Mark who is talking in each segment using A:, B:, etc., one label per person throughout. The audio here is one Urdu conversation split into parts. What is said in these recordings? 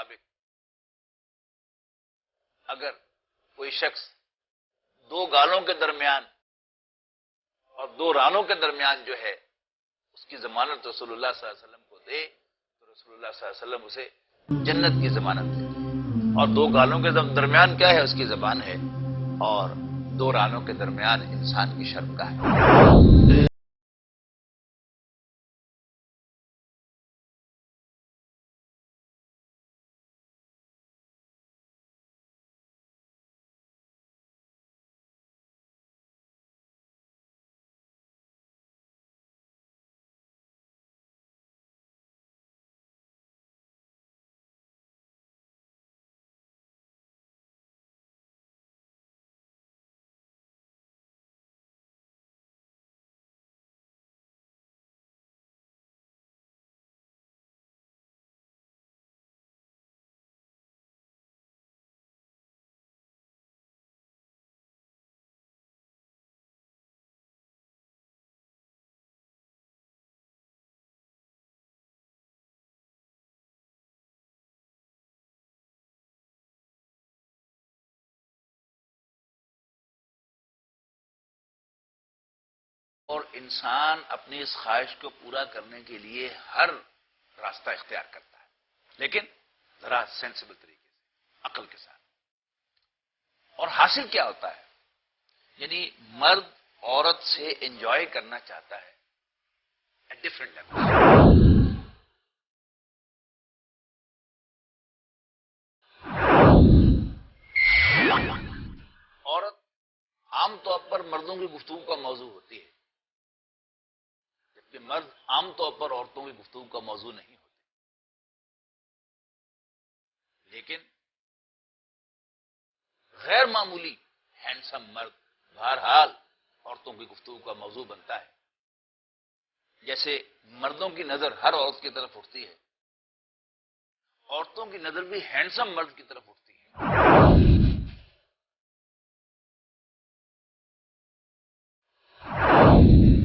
A: مطابق اگر کوئی شخص دو گالوں کے درمیان اور دو رانوں کے درمیان جو ہے اس کی ضمانت رسول اللہ صلی اللہ علیہ وسلم کو دے تو رسول اللہ صلی اللہ علیہ وسلم اسے جنت کی ضمانت دے. اور دو گالوں کے درمیان کیا ہے؟ اس کی زبان ہے. اور دو رانوں کے درمیان انسان کی شرم کا ہے. اور انسان اپنی اس خواہش کو پورا کرنے کے لیے ہر راستہ اختیار کرتا ہے، لیکن ذرا سینسیبل طریقے سے، عقل کے ساتھ. اور حاصل کیا ہوتا ہے؟ یعنی مرد عورت سے انجوائے کرنا چاہتا ہے ایٹ ڈفرنٹ لیول. عورت عام طور پر مردوں کی گفتگو کا موضوع ہوتی ہے، کہ مرد عام طور پر عورتوں کی گفتگو کا موضوع نہیں ہوتے. لیکن غیر معمولی ہینڈسم مرد بہرحال عورتوں کی گفتگو کا موضوع بنتا ہے. جیسے مردوں کی نظر ہر عورت کی طرف اٹھتی ہے، عورتوں کی نظر بھی ہینڈسم مرد کی طرف اٹھتی ہے.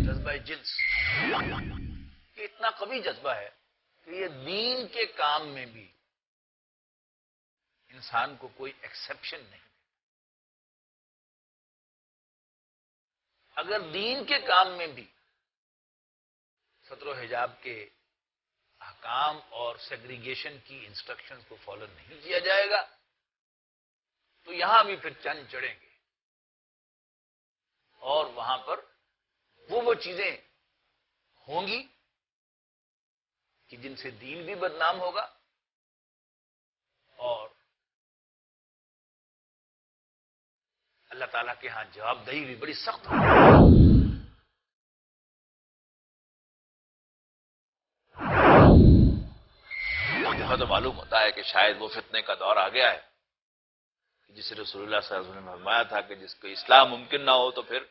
A: جذبہ جنس یہ اتنا قوی جذبہ ہے کہ یہ دین کے کام میں بھی انسان کو کوئی ایکسیپشن نہیں. اگر دین کے کام میں بھی ستر و حجاب کے احکام اور سیگریگیشن کی انسٹرکشنز کو فالو نہیں کیا جائے گا تو یہاں بھی پھر چند چڑھیں گے، اور وہاں پر وہ چیزیں ہوں گی کہ جن سے دین بھی بدنام ہوگا اور اللہ تعالیٰ کے ہاں جواب دہی بھی بڑی سخت ہوگی. یہاں تو معلوم ہوتا ہے کہ شاید وہ فتنے کا دور آ گیا ہے جسے رسول اللہ صلی اللہ علیہ وسلم نے فرمایا تھا کہ جس کو اسلام ممکن نہ ہو تو پھر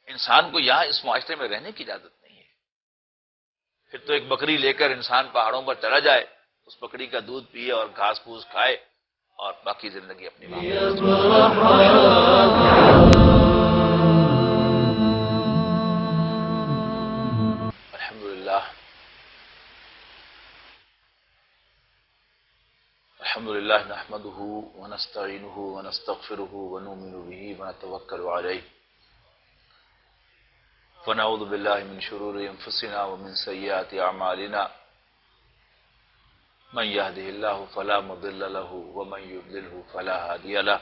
A: انسان کو یہاں اس معاشرے میں رہنے کی اجازت نہیں ہے. پھر تو ایک بکری لے کر انسان پہاڑوں پر چلا جائے، اس بکری کا دودھ پیے اور گھاس پھوس کھائے اور باقی زندگی اپنی الحمدللہ نحمده ونستعینه ونستغفره ونؤمن به ونتوکل علیہ ونعوذ باللہ من شرور انفسنا ومن سیئات اعمالنا من يهده الله فلا مضل له ومن يضلله فلا هادي له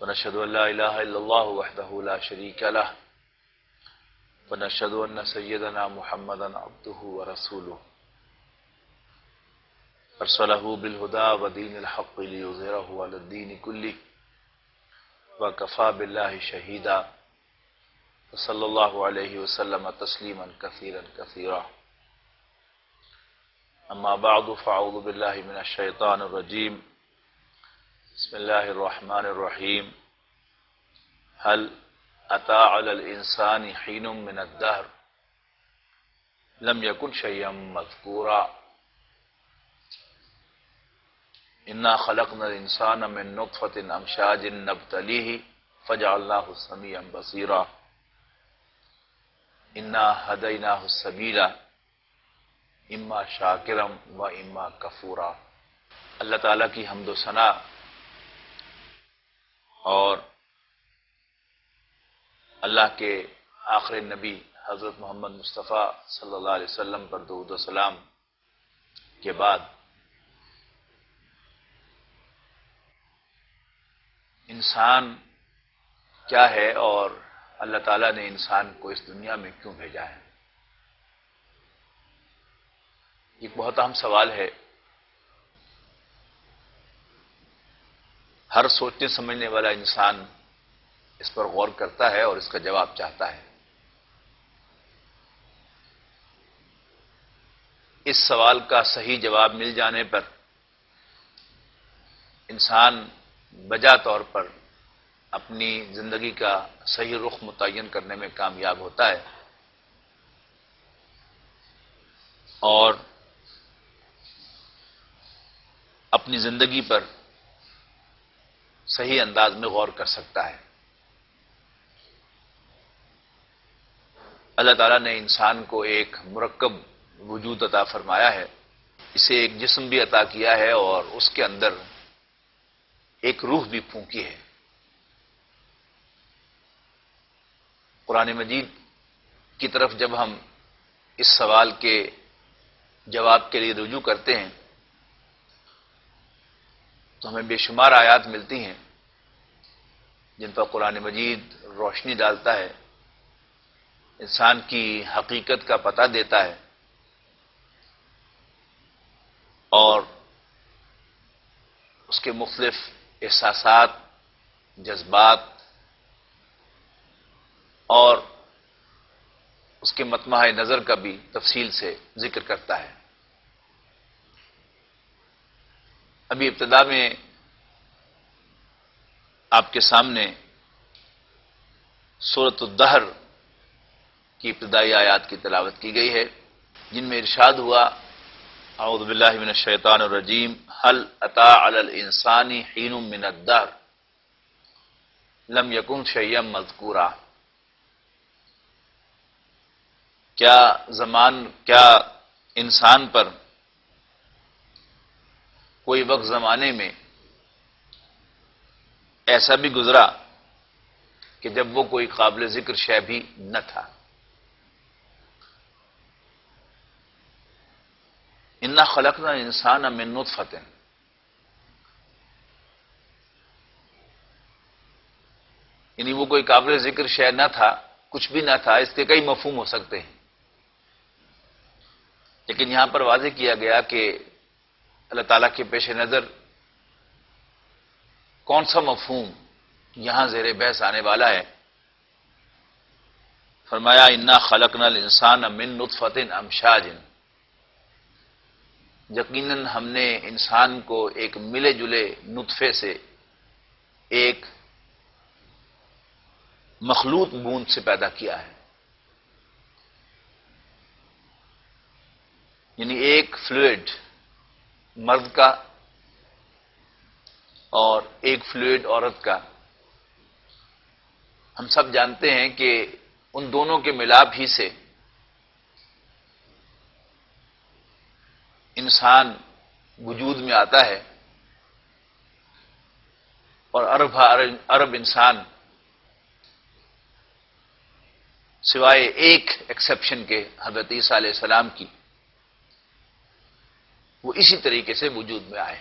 A: ونشهد ان لا اله الا الله وحده لا شريك له ونشهد ان سيدنا محمدا عبده ورسوله ارسله بالهدى ودين الحق ليظهره على الدين كله وكفى بالله شهيدا صلی اللہ علیہ وسلم تسلیما کثیرا کثیرا. اما بعد فاعوذ باللہ من الشیطان الرجیم. بسم اللہ الرحمن الرحیم. هل اتى على الانسان حين من الدهر لم يكن شيئا مذكورا انا خلقنا الانسان من نطفة امشاج نبتليه فجعلناه سميعا بصيرا انا ہدیناہ السبیل اما شاکرا و اما کفورا. اللہ تعالیٰ کی حمد و ثنا اور اللہ کے آخری نبی حضرت محمد مصطفیٰ صلی اللہ علیہ وسلم پر درود و سلام کے بعد انسان کیا ہے اور اللہ تعالیٰ نے انسان کو اس دنیا میں کیوں بھیجا ہے؟ ایک بہت اہم سوال ہے. ہر سوچنے سمجھنے والا انسان اس پر غور کرتا ہے اور اس کا جواب چاہتا ہے. اس سوال کا صحیح جواب مل جانے پر انسان بجا طور پر اپنی زندگی کا صحیح رخ متعین کرنے میں کامیاب ہوتا ہے اور اپنی زندگی پر صحیح انداز میں غور کر سکتا ہے. اللہ تعالیٰ نے انسان کو ایک مرکب وجود عطا فرمایا ہے، اسے ایک جسم بھی عطا کیا ہے اور اس کے اندر ایک روح بھی پھونکی ہے. قرآن مجید کی طرف جب ہم اس سوال کے جواب کے لیے رجوع کرتے ہیں تو ہمیں بے شمار آیات ملتی ہیں جن پر قرآن مجید روشنی ڈالتا ہے، انسان کی حقیقت کا پتہ دیتا ہے اور اس کے مختلف احساسات، جذبات اور اس کے مطمع نظر کا بھی تفصیل سے ذکر کرتا ہے. ابھی ابتدا میں آپ کے سامنے سورۃ الدہر کی ابتدائی آیات کی تلاوت کی گئی ہے جن میں ارشاد ہوا اعوذ باللہ من الشیطان الرجیم هل اتى علی الانسان حین من الدہر لم یکن شیئا مذکورا. کیا انسان پر کوئی وقت زمانے میں ایسا بھی گزرا کہ جب وہ کوئی قابل ذکر شے بھی نہ تھا. انا خلقنا الانسان من نطفۃ، یعنی وہ کوئی قابل ذکر شے نہ تھا، کچھ بھی نہ تھا. اس کے کئی مفہوم ہو سکتے ہیں لیکن یہاں پر واضح کیا گیا کہ اللہ تعالیٰ کے پیش نظر کون سا مفہوم یہاں زیر بحث آنے والا ہے. فرمایا انا خلقنا الانسان من نطفۃ امشاج، یقیناً ہم نے انسان کو ایک ملے جلے نطفے سے، ایک مخلوط بوند سے پیدا کیا ہے. یعنی ایک فلوئڈ مرد کا اور ایک فلوئڈ عورت کا. ہم سب جانتے ہیں کہ ان دونوں کے ملاپ ہی سے انسان وجود میں آتا ہے اور ارب انسان سوائے ایک ایکسیپشن کے حضرت عیسیٰ علیہ السلام کی وہ اسی طریقے سے وجود میں آئے.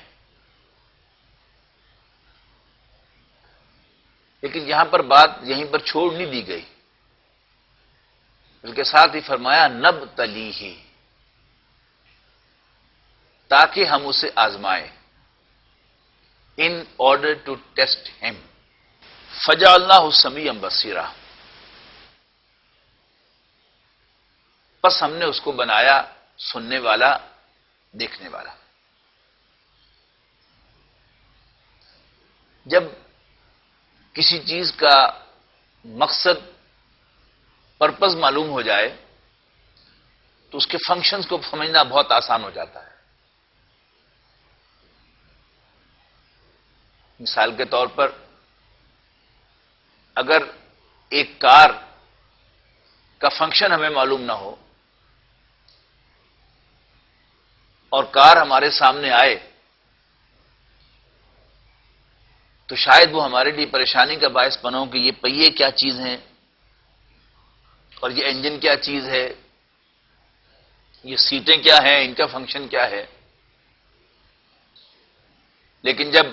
A: لیکن یہاں پر بات یہیں پر چھوڑ نہیں دی گئی بلکہ ساتھ ہی فرمایا نبتلیہ، تاکہ ہم اسے آزمائیں. ان آرڈر ٹو ٹیسٹ ہم فجعلناہ سمیعا بصیرا، بس ہم نے اس کو بنایا سننے والا، دیکھنے والا. جب کسی چیز کا مقصد، پرپز معلوم ہو جائے تو اس کے فنکشنز کو سمجھنا بہت آسان ہو جاتا ہے. مثال کے طور پر اگر ایک کار کا فنکشن ہمیں معلوم نہ ہو اور کار ہمارے سامنے آئے تو شاید وہ ہمارے لیے پریشانی کا باعث بنو کہ یہ پہیے کیا چیز ہیں اور یہ انجن کیا چیز ہے، یہ سیٹیں کیا ہیں، ان کا فنکشن کیا ہے۔ لیکن جب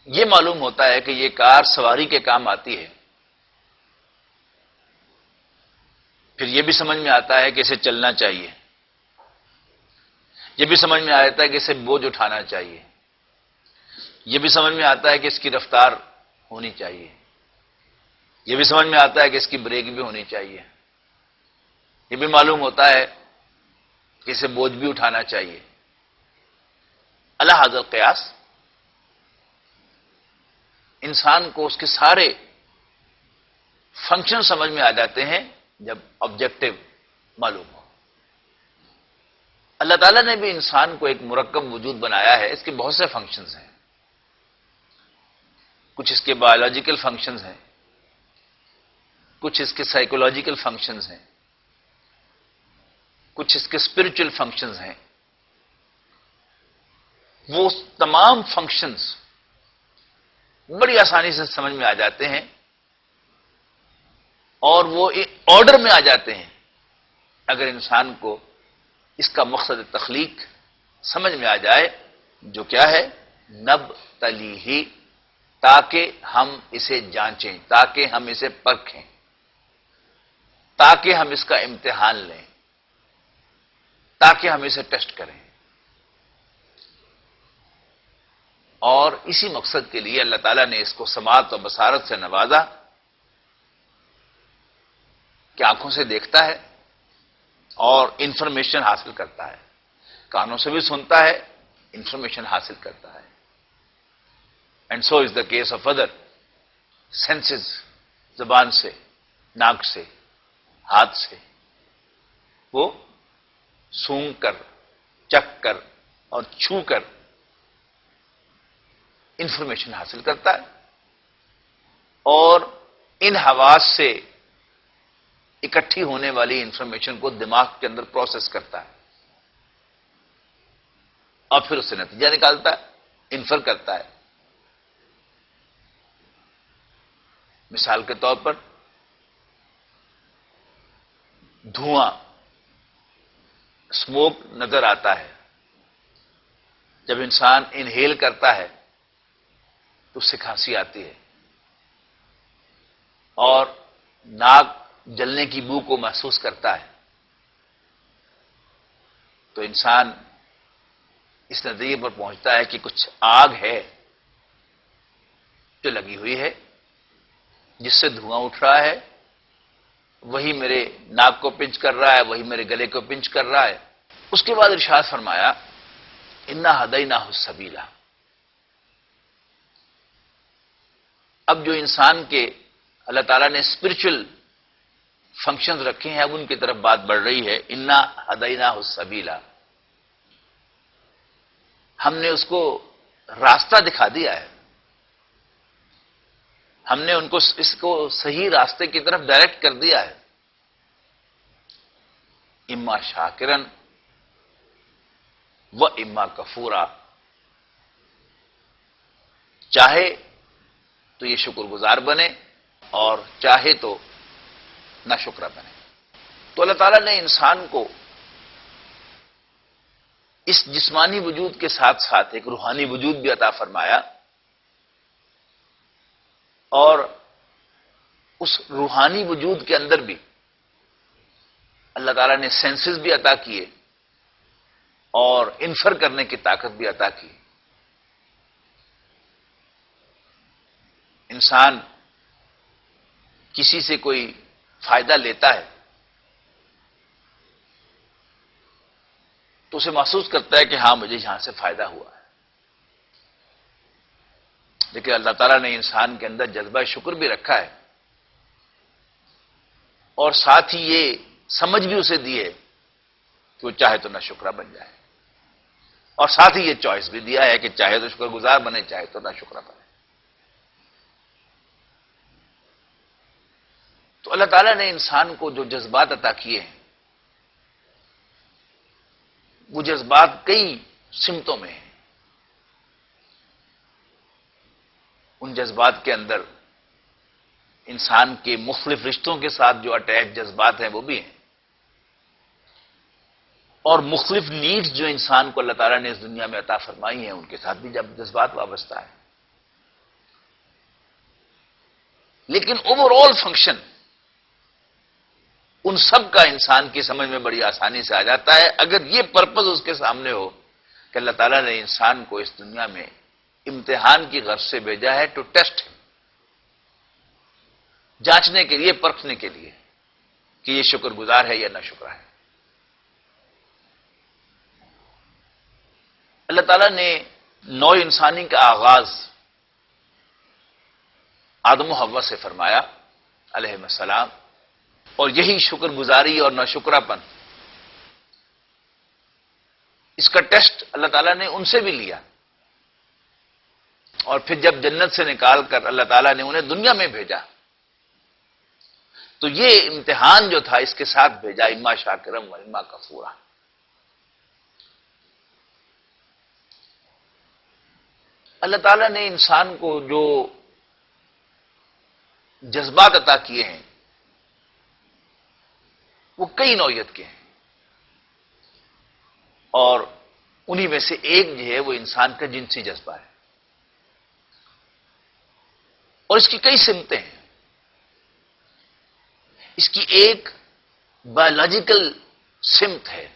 A: یہ معلوم ہوتا ہے کہ یہ کار سواری کے کام آتی ہے، پھر یہ بھی سمجھ میں آتا ہے کہ اسے چلنا چاہیے، یہ بھی سمجھ میں آتا ہے کہ اسے بوجھ اٹھانا چاہیے، یہ بھی سمجھ میں آتا ہے کہ اس کی رفتار ہونی چاہیے، یہ بھی سمجھ میں آتا ہے کہ اس کی بریک بھی ہونی چاہیے، یہ بھی معلوم ہوتا ہے کہ اسے بوجھ بھی اٹھانا چاہیے۔ اللہ حاضر قیاس انسان کو اس کے سارے فنکشن سمجھ میں آ جاتے ہیں جب آبجیکٹو معلوم ہو۔ اللہ تعالیٰ نے بھی انسان کو ایک مرکب وجود بنایا ہے، اس کے بہت سے فنکشنز ہیں، کچھ اس کے بایولوجیکل فنکشنز ہیں، کچھ اس کے سائیکولوجیکل فنکشنز ہیں، کچھ اس کے اسپرچل فنکشنز ہیں۔ وہ تمام فنکشنز بڑی آسانی سے سمجھ میں آ جاتے ہیں اور وہ آرڈر میں آ جاتے ہیں اگر انسان کو اس کا مقصد تخلیق سمجھ میں آ جائے، جو کیا ہے، نب تلیہی، تاکہ ہم اسے جانچیں، تاکہ ہم اسے پرکھیں، تاکہ ہم اس کا امتحان لیں، تاکہ ہم اسے ٹیسٹ کریں۔ اور اسی مقصد کے لیے اللہ تعالیٰ نے اس کو سماعت و بصارت سے نوازا کہ آنکھوں سے دیکھتا ہے اور انفارمیشن حاصل کرتا ہے، کانوں سے بھی سنتا ہے، انفارمیشن حاصل کرتا ہے۔ And so is the case of other senses, زبان سے، ناک سے، ہاتھ سے، وہ سونگھ کر، چکھ کر اور چھو کر انفارمیشن حاصل کرتا ہے، اور ان حواس سے اکٹھی ہونے والی انفارمیشن کو دماغ کے اندر پروسیس کرتا ہے اور پھر اس سے نتیجہ نکالتا ہے، انفر کرتا ہے۔ مثال کے طور پر دھواں، اسموک نظر آتا ہے، جب انسان انہیل کرتا ہے تو اس سے کھانسی آتی ہے، اور ناک جلنے کی بو کو محسوس کرتا ہے، تو انسان اس نتیجے پر پہنچتا ہے کہ کچھ آگ ہے جو لگی ہوئی ہے، جس سے دھواں اٹھ رہا ہے، وہی میرے ناک کو پنچ کر رہا ہے، وہی میرے گلے کو پنچ کر رہا ہے۔ اس کے بعد ارشاد فرمایا انا ہدیناہ السبیلا۔ اب جو انسان کے اللہ تعالیٰ نے اسپرچل فنکشنز رکھے ہیں، اب ان کی طرف بات بڑھ رہی ہے۔ انا ہدیناہ السبیلا، ہم نے اس کو راستہ دکھا دیا ہے، ہم نے ان کو اس کو صحیح راستے کی طرف ڈائریکٹ کر دیا ہے۔ اما شاکرن و اما کفورا، چاہے تو یہ شکر گزار بنے اور چاہے تو نہ شکرہ بنے۔ تو اللہ تعالیٰ نے انسان کو اس جسمانی وجود کے ساتھ ساتھ ایک روحانی وجود بھی عطا فرمایا، اور اس روحانی وجود کے اندر بھی اللہ تعالیٰ نے سینسز بھی عطا کیے اور انفر کرنے کی طاقت بھی عطا کی۔ انسان کسی سے کوئی فائدہ لیتا ہے تو اسے محسوس کرتا ہے کہ ہاں مجھے یہاں سے فائدہ ہوا ہے، لیکن اللہ تعالیٰ نے انسان کے اندر جذبہ شکر بھی رکھا ہے، اور ساتھ ہی یہ سمجھ بھی اسے دی ہے کہ وہ چاہے تو نہ شکرہ بن جائے، اور ساتھ ہی یہ چوائس بھی دیا ہے کہ چاہے تو شکر گزار بنے، چاہے تو نہ شکرہ بنے۔ تو اللہ تعالیٰ نے انسان کو جو جذبات عطا کیے ہیں، وہ جذبات کئی سمتوں میں ہیں۔ ان جذبات کے اندر انسان کے مختلف رشتوں کے ساتھ جو اٹیچ جذبات ہیں وہ بھی ہیں، اور مختلف نیڈز جو انسان کو اللہ تعالیٰ نے اس دنیا میں عطا فرمائی ہیں ان کے ساتھ بھی جب جذبات وابستہ ہیں. لیکن اوور آل فنکشن ان سب کا انسان کی سمجھ میں بڑی آسانی سے آ جاتا ہے اگر یہ پرپز اس کے سامنے ہو کہ اللہ تعالیٰ نے انسان کو اس دنیا میں امتحان کی غرض سے بھیجا ہے، ٹو ٹیسٹ، جانچنے کے لیے، پرکھنے کے لیے کہ یہ شکر گزار ہے یا نہ شکر ہے. اللہ تعالیٰ نے نوع انسانی کا آغاز آدم و حوا سے فرمایا علیہ السلام، اور یہی شکر گزاری اور ناشکراپن، اس کا ٹیسٹ اللہ تعالیٰ نے ان سے بھی لیا. اور پھر جب جنت سے نکال کر اللہ تعالیٰ نے انہیں دنیا میں بھیجا تو یہ امتحان جو تھا اس کے ساتھ بھیجا، اما شاکرم و اما کفورا. اللہ تعالیٰ نے انسان کو جو جذبات عطا کیے ہیں وہ کئی نوعیت کے ہیں، اور انہی میں سے ایک جو ہے وہ انسان کا جنسی جذبہ ہے، اور اس کی کئی سمتیں ہیں. اس کی ایک بایولوجیکل سمت ہے،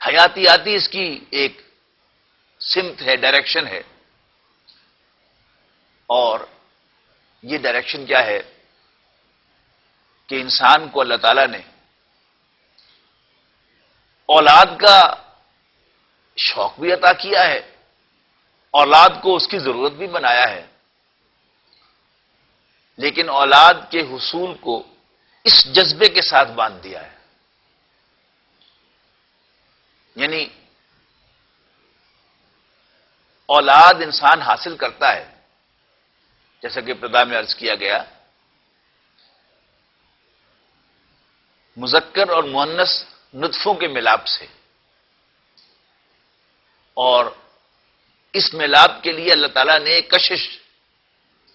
A: حیاتیاتی اس کی ایک سمت ہے، ڈائریکشن ہے. اور یہ ڈائریکشن کیا ہے کہ انسان کو اللہ تعالیٰ نے اولاد کا شوق بھی عطا کیا ہے، اولاد کو اس کی ضرورت بھی بنایا ہے، لیکن اولاد کے حصول کو اس جذبے کے ساتھ باندھ دیا ہے. یعنی اولاد انسان حاصل کرتا ہے، جیسا کہ ابتدا میں عرض کیا گیا، مذکر اور مؤنث نطفوں کے ملاپ سے، اور اس ملاپ کے لیے اللہ تعالیٰ نے ایک کشش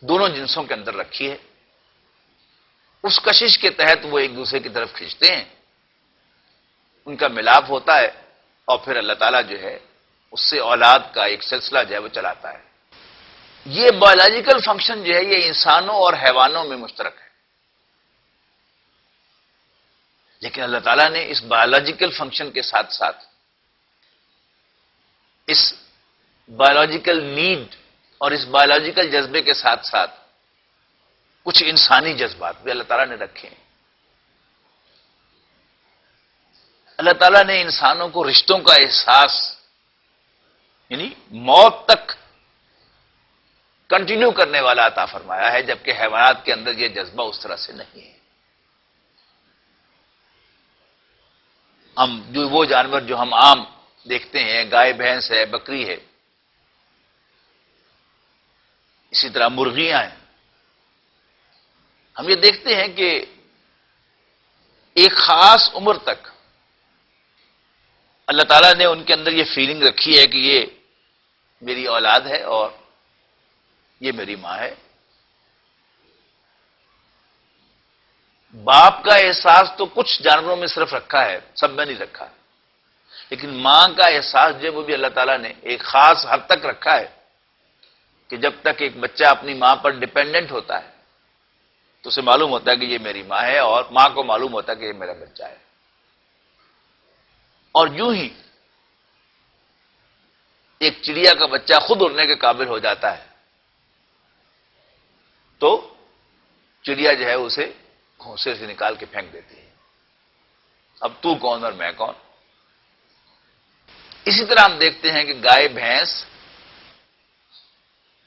A: دونوں جنسوں کے اندر رکھی ہے. اس کشش کے تحت وہ ایک دوسرے کی طرف کھینچتے ہیں، ان کا ملاپ ہوتا ہے، اور پھر اللہ تعالیٰ جو ہے اس سے اولاد کا ایک سلسلہ جو ہے وہ چلاتا ہے. یہ بایولوجیکل فنکشن جو ہے یہ انسانوں اور حیوانوں میں مشترک ہے، لیکن اللہ تعالیٰ نے اس بایولوجیکل فنکشن کے ساتھ ساتھ اس بایولوجیکل نیڈ اور اس بایولوجیکل جذبے کے ساتھ ساتھ کچھ انسانی جذبات بھی اللہ تعالیٰ نے رکھے ہیں. اللہ تعالیٰ نے انسانوں کو رشتوں کا احساس یعنی موت تک کنٹینیو کرنے والا عطا فرمایا ہے، جبکہ حیوانات کے اندر یہ جذبہ اس طرح سے نہیں ہے. وہ جانور جو ہم عام دیکھتے ہیں، گائے بھینس ہے، بکری ہے، اسی طرح مرغیاں ہیں، ہم یہ دیکھتے ہیں کہ ایک خاص عمر تک اللہ تعالیٰ نے ان کے اندر یہ فیلنگ رکھی ہے کہ یہ میری اولاد ہے اور یہ میری ماں ہے. باپ کا احساس تو کچھ جانوروں میں صرف رکھا ہے، سب میں نہیں رکھا، لیکن ماں کا احساس جو وہ بھی اللہ تعالیٰ نے ایک خاص حد تک رکھا ہے کہ جب تک ایک بچہ اپنی ماں پر ڈیپینڈنٹ ہوتا ہے تو اسے معلوم ہوتا ہے کہ یہ میری ماں ہے، اور ماں کو معلوم ہوتا ہے کہ یہ میرا بچہ ہے. اور یوں ہی ایک چڑیا کا بچہ خود اڑنے کے قابل ہو جاتا ہے تو چڑیا جو ہے اسے گھونسے سے نکال کے پھینک دیتی ہے، اب تو کون اور میں کون. اسی طرح ہم دیکھتے ہیں کہ گائے بھینس،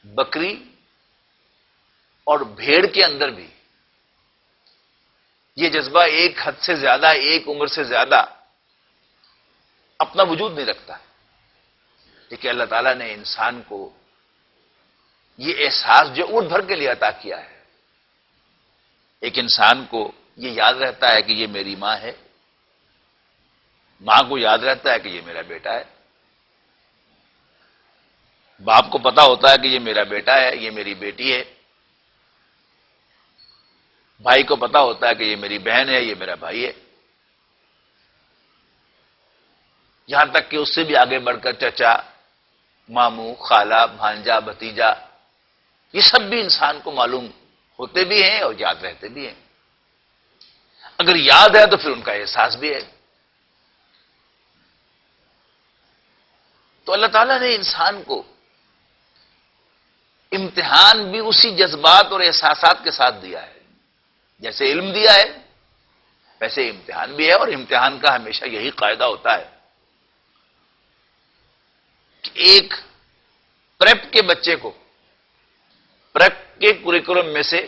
A: بکری اور بھیڑ کے اندر بھی یہ جذبہ ایک حد سے زیادہ، ایک عمر سے زیادہ اپنا وجود نہیں رکھتا، لیکن اللہ تعالیٰ نے انسان کو یہ احساس جو اونٹ بھر کے لیے عطا کیا ہے. ایک انسان کو یہ یاد رہتا ہے کہ یہ میری ماں ہے، ماں کو یاد رہتا ہے کہ یہ میرا بیٹا ہے، باپ کو پتا ہوتا ہے کہ یہ میرا بیٹا ہے، یہ میری بیٹی ہے، بھائی کو پتا ہوتا ہے کہ یہ میری بہن ہے، یہ میرا بھائی ہے، یہاں تک کہ اس سے بھی آگے بڑھ کر چچا، ماموں، خالہ، بھانجا، بھتیجا، یہ سب بھی انسان کو معلوم ہوتے بھی ہیں اور یاد رہتے بھی ہیں۔ اگر یاد ہے تو پھر ان کا احساس بھی ہے۔ تو اللہ تعالیٰ نے انسان کو امتحان بھی اسی جذبات اور احساسات کے ساتھ دیا ہے، جیسے علم دیا ہے ویسے امتحان بھی ہے، اور امتحان کا ہمیشہ یہی قاعدہ ہوتا ہے کہ ایک پریپ کے بچے کو پریپ کے کریکولم میں سے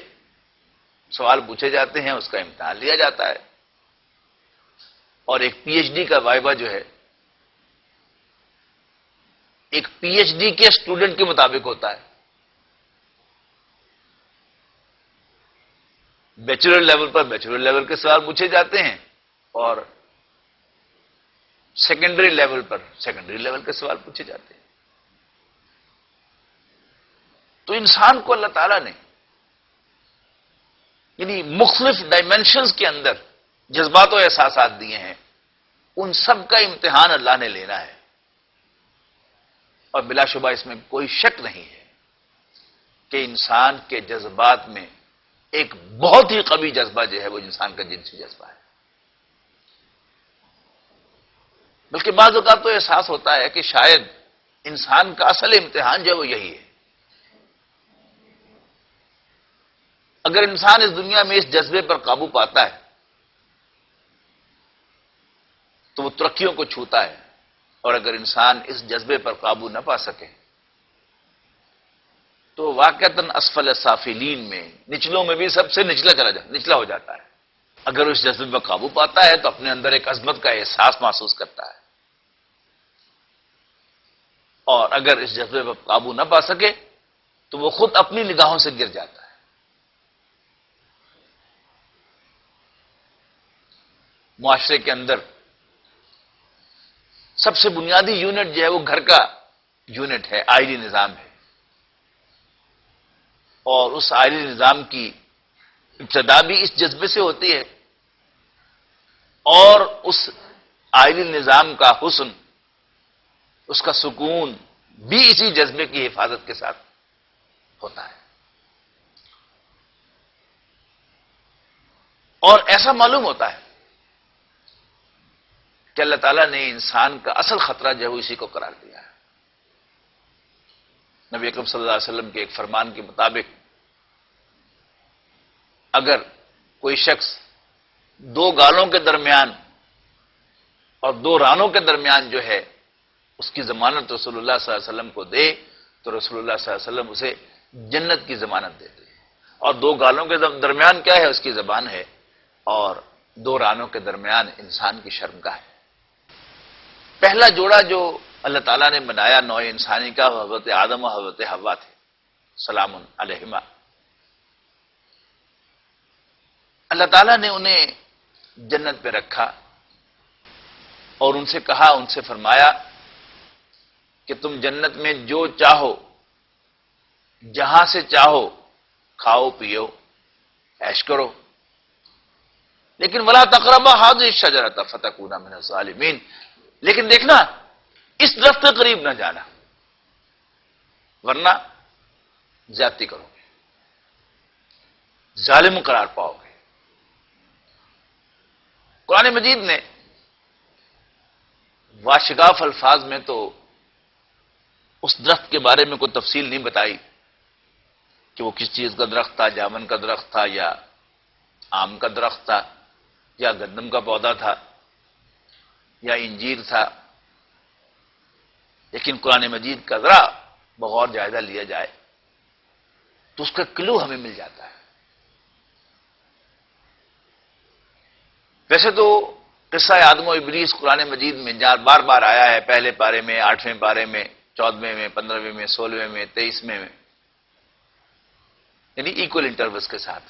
A: سوال پوچھے جاتے ہیں، اس کا امتحان لیا جاتا ہے، اور ایک پی ایچ ڈی کا وائبہ جو ہے ایک پی ایچ ڈی کے اسٹوڈنٹ کے مطابق ہوتا ہے۔ بیچلر لیول پر بیچلر لیول کے سوال پوچھے جاتے ہیں، اور سیکنڈری لیول پر سیکنڈری لیول کے سوال پوچھے جاتے ہیں۔ تو انسان کو اللہ تعالیٰ نے یعنی مختلف ڈائمینشنز کے اندر جذبات و احساسات دیے ہیں، ان سب کا امتحان اللہ نے لینا ہے، اور بلا شبہ اس میں کوئی شک نہیں ہے کہ انسان کے جذبات میں ایک بہت ہی قوی جذبہ جو ہے وہ انسان کا جنسی جذبہ ہے۔ بلکہ بعض اوقات تو احساس ہوتا ہے کہ شاید انسان کا اصل امتحان جو ہے وہ یہی ہے۔ اگر انسان اس دنیا میں اس جذبے پر قابو پاتا ہے تو وہ ترقیوں کو چھوتا ہے، اور اگر انسان اس جذبے پر قابو نہ پا سکے تو واقعتاً اسفل سافلین میں نچلوں میں بھی سب سے نچلا ہو جاتا ہے۔ اگر اس جذبے پر قابو پاتا ہے تو اپنے اندر ایک عظمت کا احساس محسوس کرتا ہے، اور اگر اس جذبے پر قابو نہ پا سکے تو وہ خود اپنی نگاہوں سے گر جاتا ہے۔ معاشرے کے اندر سب سے بنیادی یونٹ جو ہے وہ گھر کا یونٹ ہے، آئلی نظام ہے، اور اس آئلی نظام کی ابتدا بھی اس جذبے سے ہوتی ہے، اور اس آئلی نظام کا حسن، اس کا سکون بھی اسی جذبے کی حفاظت کے ساتھ ہوتا ہے۔ اور ایسا معلوم ہوتا ہے کہ اللہ تعالیٰ نے انسان کا اصل خطرہ جو ہے وہ اسی کو قرار دیا ہے۔ نبی اکرم صلی اللہ علیہ وسلم کے ایک فرمان کے مطابق اگر کوئی شخص دو گالوں کے درمیان اور دو رانوں کے درمیان جو ہے اس کی ضمانت رسول اللہ صلی اللہ علیہ وسلم کو دے تو رسول اللہ صلی اللہ علیہ وسلم اسے جنت کی ضمانت دیتے ہیں۔ اور دو گالوں کے درمیان کیا ہے؟ اس کی زبان ہے، اور دو رانوں کے درمیان انسان کی شرمگاہ ہے۔ پہلا جوڑا جو اللہ تعالیٰ نے بنایا نوع انسانی کا، حضرت آدم و حضرت حوا تھے، سلام علیہما۔ اللہ تعالیٰ نے انہیں جنت پہ رکھا اور ان سے کہا، ان سے فرمایا کہ تم جنت میں جو چاہو، جہاں سے چاہو کھاؤ پیو عیش کرو، لیکن ولا تقربا هذه الشجرة فتكونا من الظالمین، لیکن دیکھنا اس درخت کے قریب نہ جانا ورنہ زیادتی کرو گے، ظالم قرار پاؤ گے۔ قرآن مجید نے واشگاف الفاظ میں تو اس درخت کے بارے میں کوئی تفصیل نہیں بتائی کہ وہ کس چیز کا درخت تھا، جامن کا درخت تھا یا آم کا درخت تھا یا گندم کا پودا تھا یا انجیر تھا، لیکن قرآن مجید کا ذرا بغور جائزہ لیا جائے تو اس کا کلو ہمیں مل جاتا ہے۔ ویسے تو قصہ آدم و ابلیس قرآن مجید میں بار بار آیا ہے، پہلے پارے میں، 8ویں پارے میں، 14ویں میں، 15ویں میں، 16ویں میں، 23ویں میں، یعنی ایکول انٹرولز کے ساتھ،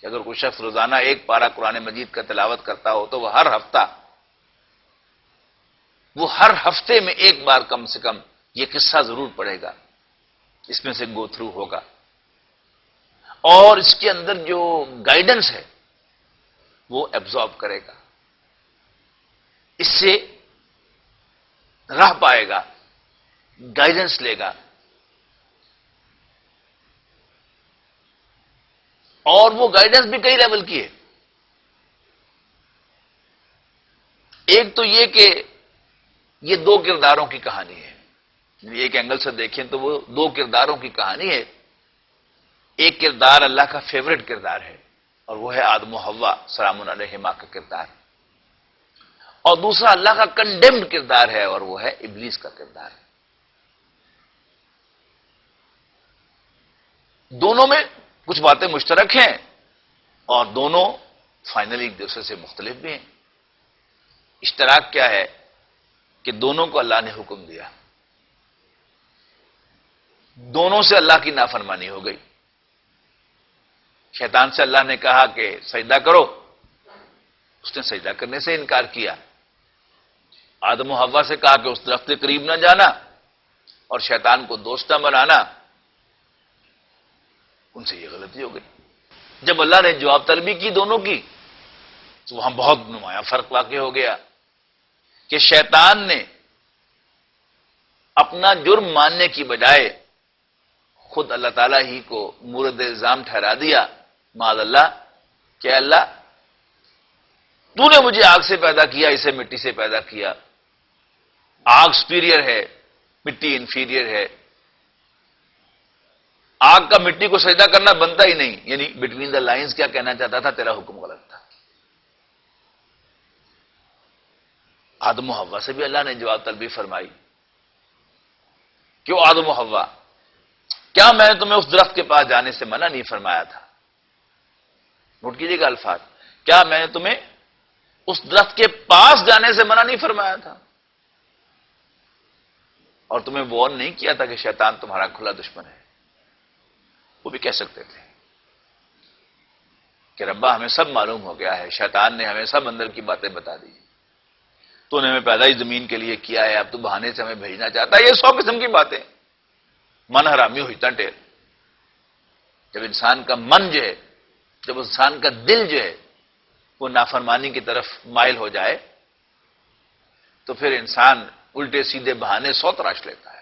A: کہ اگر کوئی شخص روزانہ ایک پارہ قرآن مجید کا تلاوت کرتا ہو تو وہ ہر ہفتے میں ایک بار کم سے کم یہ قصہ ضرور پڑھے گا اس میں سے گو تھرو ہوگا، اور اس کے اندر جو گائیڈنس ہے وہ ایبزارب کرے گا، اس سے راہ پائے گا، گائیڈنس لے گا، اور وہ گائیڈنس بھی کئی لیول کی ہے۔ ایک تو یہ کہ یہ دو کرداروں کی کہانی ہے، ایک اینگل سے دیکھیں تو وہ دو کرداروں کی کہانی ہے۔ ایک کردار اللہ کا فیوریٹ کردار ہے، اور وہ ہے آدم و حوا سلام علیہما کا کردار، اور دوسرا اللہ کا کنڈیمڈ کردار ہے، اور وہ ہے ابلیس کا کردار ہے۔ دونوں میں کچھ باتیں مشترک ہیں، اور دونوں فائنلی ایک دوسرے سے مختلف بھی ہیں۔ اشتراک کیا ہے کہ دونوں کو اللہ نے حکم دیا، دونوں سے اللہ کی نافرمانی ہو گئی۔ شیطان سے اللہ نے کہا کہ سجدہ کرو، اس نے سجدہ کرنے سے انکار کیا۔ آدم و حوا سے کہا کہ اس درخت کے قریب نہ جانا اور شیطان کو دوست نہ بنانا، ان سے یہ غلطی ہو گئی۔ جب اللہ نے جواب طلبی کی دونوں کی تو وہاں بہت نمایاں فرق واقع ہو گیا کہ شیطان نے اپنا جرم ماننے کی بجائے خود اللہ تعالیٰ ہی کو مورد الزام ٹھہرا دیا، معاذ اللہ، کہ اللہ تو نے مجھے آگ سے پیدا کیا، اسے مٹی سے پیدا کیا، آگ سپیریئر ہے، مٹی انفیریئر ہے، آگ کا مٹی کو سجدہ کرنا بنتا ہی نہیں۔ یعنی بٹوین دا لائنز کیا کہنا چاہتا تھا؟ تیرا حکم غلط تھا۔ آدم و حوا سے بھی اللہ نے جواب طلبی فرمائی، کیوں آدم و حوا، کیا میں نے تمہیں اس درخت کے پاس جانے سے منع نہیں فرمایا تھا؟ نوٹ کیجیے گا الفاظ، کیا میں نے تمہیں اس درخت کے پاس جانے سے منع نہیں فرمایا تھا؟ اور تمہیں وارن نہیں کیا تھا کہ شیطان تمہارا کھلا دشمن ہے؟ وہ بھی کہہ سکتے تھے کہ ربا ہمیں سب معلوم ہو گیا ہے، شیطان نے ہمیں سب اندر کی باتیں بتا دی، تو نے ہمیں پیدا ہی زمین کے لیے کیا ہے، اب تو بہانے سے ہمیں بھیجنا چاہتا ہے۔ یہ 100 قسم کی باتیں، من حرامی ہوئی ٹنٹے۔ جب انسان کا من جو ہے، جب انسان کا دل جو ہے وہ نافرمانی کی طرف مائل ہو جائے تو پھر انسان الٹے سیدھے بہانے 100 تراش لیتا ہے۔